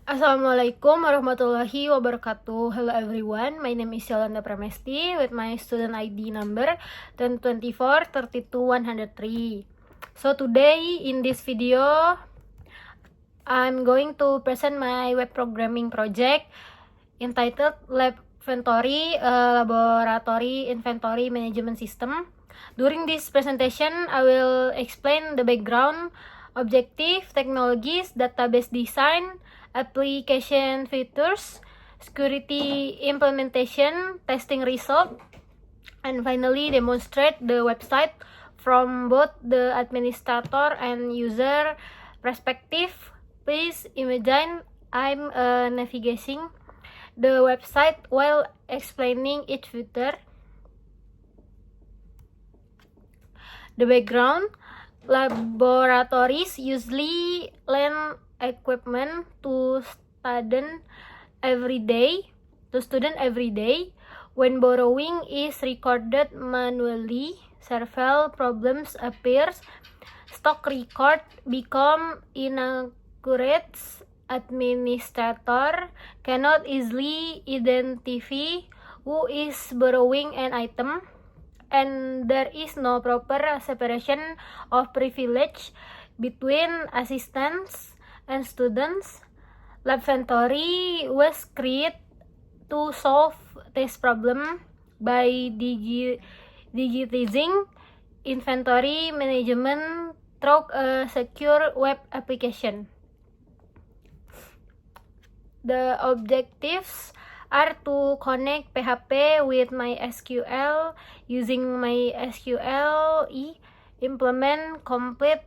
Assalamualaikum warahmatullahi wabarakatuh. Hello everyone, my name is Yolanda Pramesti with my student ID number 1024-32-103. So today in this video, I'm going to present my web programming project entitled Lab Inventory, Laboratory Inventory Management System. During this presentation, I will explain the background, objective, technologies, database design, application features, security implementation, testing result, and finally demonstrate the website from both the administrator and user perspective. Please imagine I'm navigating the website while explaining each feature. The background: laboratories usually lend equipment to student every day. When borrowing is recorded manually, several problems appear. Stock record become inaccurate. Administrator cannot easily identify who is borrowing an item, and there is no proper separation of privilege between assistants and students. Labventory was created to solve this problem by digitizing inventory management through a secure web application. The objectives are to connect PHP with MySQL using MySQL, implement complete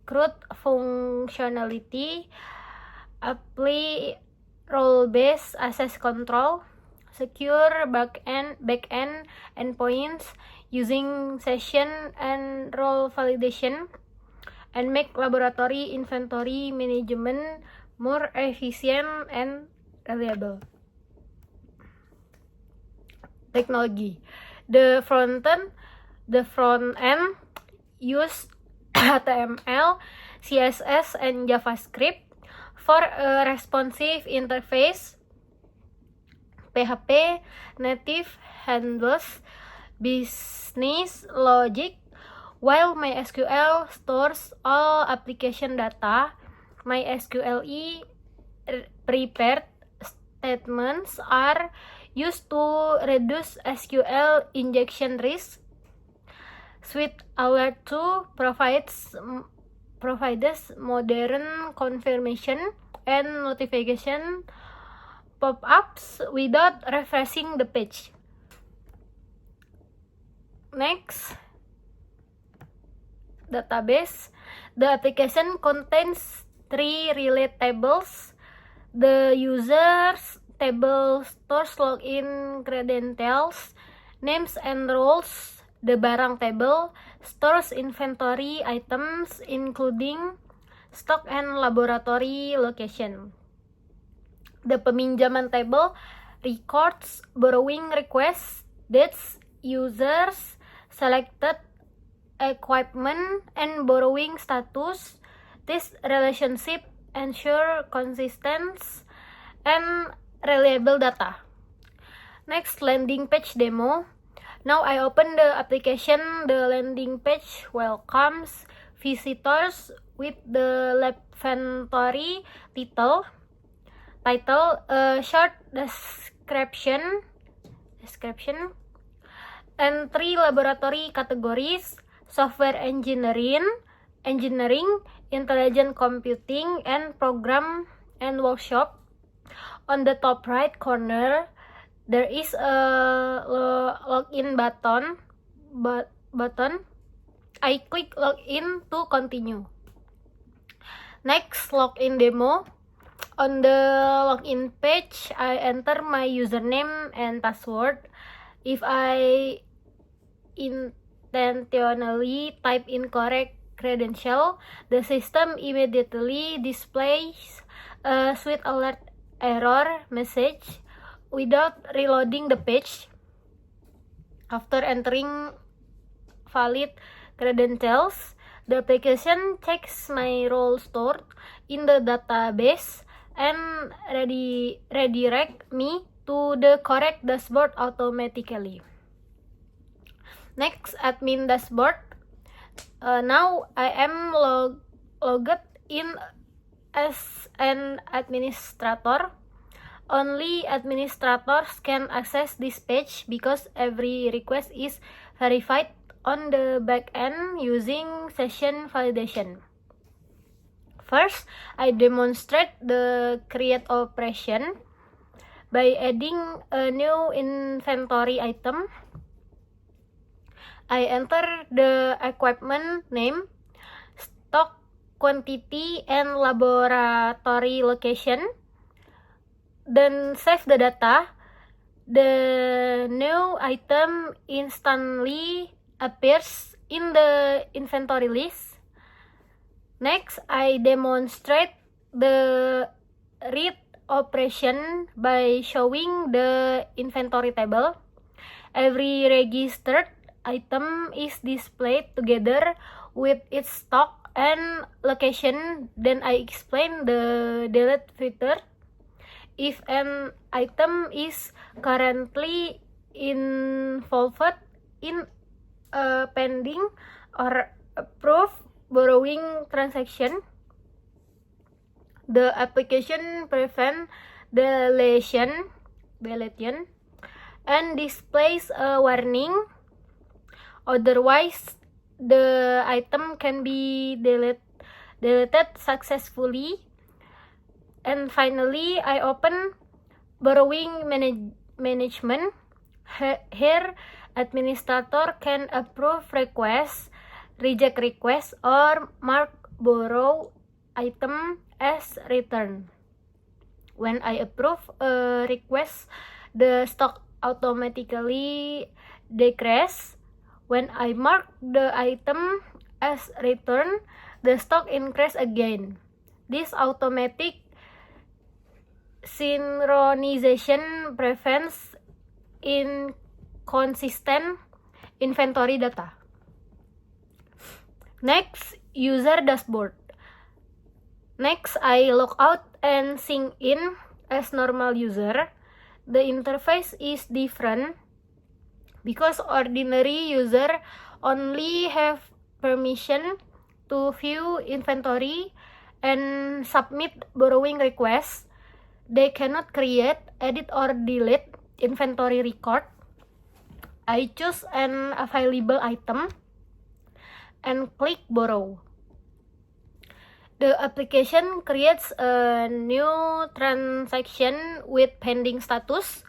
CRUD functionality, apply role-based access control, secure backend endpoints using session and role validation, and make laboratory inventory management more efficient and reliable. Technology. The front end use HTML, CSS, and JavaScript. For a responsive interface, PHP native handles business logic, while MySQL stores all application data. MySQL prepared statements are used to reduce SQL injection risk. Suite Alert 2 provides modern confirmation and notification pop-ups without refreshing the page. Next, database. The application contains 3 relate tables. The user's table stores login credentials, names, and roles. The barang table stores inventory items including stock and laboratory location. The peminjaman table records borrowing requests, dates, users, selected equipment, and borrowing status. This relationship ensure consistent and reliable data. Next, landing page demo. Now I open the application. The landing page welcomes visitors with the Labventory title, a short description, and 3 laboratory categories: software engineering, intelligent computing, and program and workshop. On the top right corner, there is a login button. I click login to continue. Next, login demo. On the login page, I enter my username and password. If I intentionally type incorrect credential, the system immediately displays a suite alert error message without reloading the page. After entering valid credentials, the application checks my role stored in the database. and redirect me to the correct dashboard automatically. Next, admin dashboard. Now I am logged in as an administrator. Only administrators can access this page because every request is verified on the back end using session validation. First, I demonstrate the create operation by adding a new inventory item. I enter the equipment name, stock quantity, and laboratory location. Then save the data. The new item instantly appears in the inventory list. Next, I demonstrate the read operation by showing the inventory table. Every registered item is displayed together with its stock and location. Then I explain the delete feature. If an item is currently involved in a pending or approved borrowing transaction, the application prevents deletion and displays a warning. Otherwise, the item can be deleted successfully. And finally, I open borrowing management. Here, administrator can approve requests, reject requests, or mark borrow item as return. When I approve a request, the stock automatically decreases. When I mark the item as return, the stock increases again. This automatic synchronization prevents inconsistent inventory data. Next, user dashboard. Next, I log out and sign in as normal user. The interface is different because ordinary user only have permission to view inventory and submit borrowing requests. They cannot create, edit, or delete inventory record. I choose an available item and click borrow. The application creates a new transaction with pending status.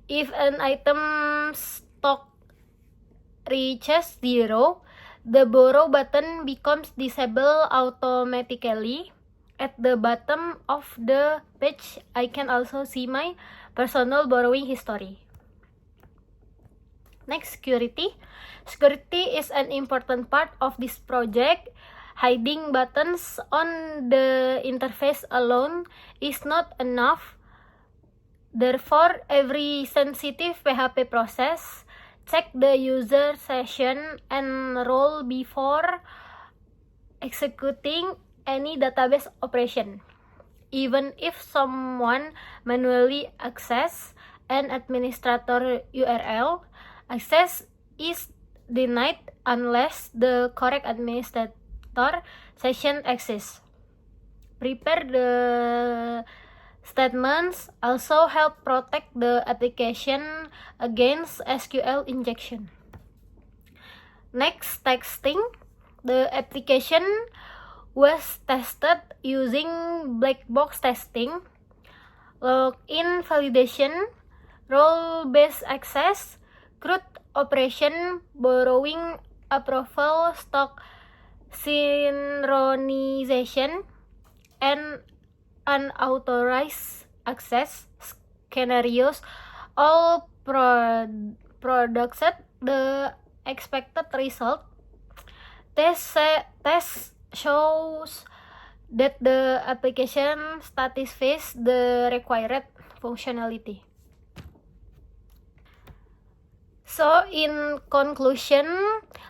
If an item's stock reaches 0, the borrow button becomes disabled automatically. At the bottom of the page, I can also see my personal borrowing history. Next, security. Security is an important part of this project. Hiding buttons on the interface alone is not enough. Therefore, every sensitive PHP process check the user session and role before executing any database operation. Even if someone manually access an administrator URL, access is denied unless the correct administrator session exists. Prepare the statements also help protect the application against SQL injection. Next, testing. The application was tested using black box testing, login validation, role-based access, CRUD operation, borrowing approval, stock synchronization, and unauthorized access scenarios. All produced the expected result. Test shows that the application satisfies the required functionality. So in conclusion,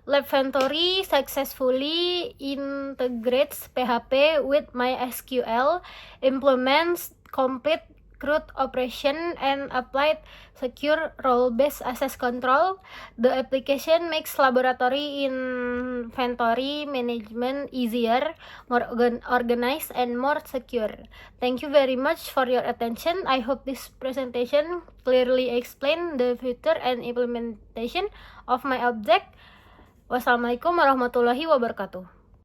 Labventory successfully integrates PHP with MySQL, implements complete CRUD operation, and applied secure role-based access control. The application makes laboratory inventory management easier, more organized, and more secure. Thank you very much for your attention. I hope this presentation clearly explained the future and implementation of my object. Wassalamualaikum warahmatullahi wabarakatuh.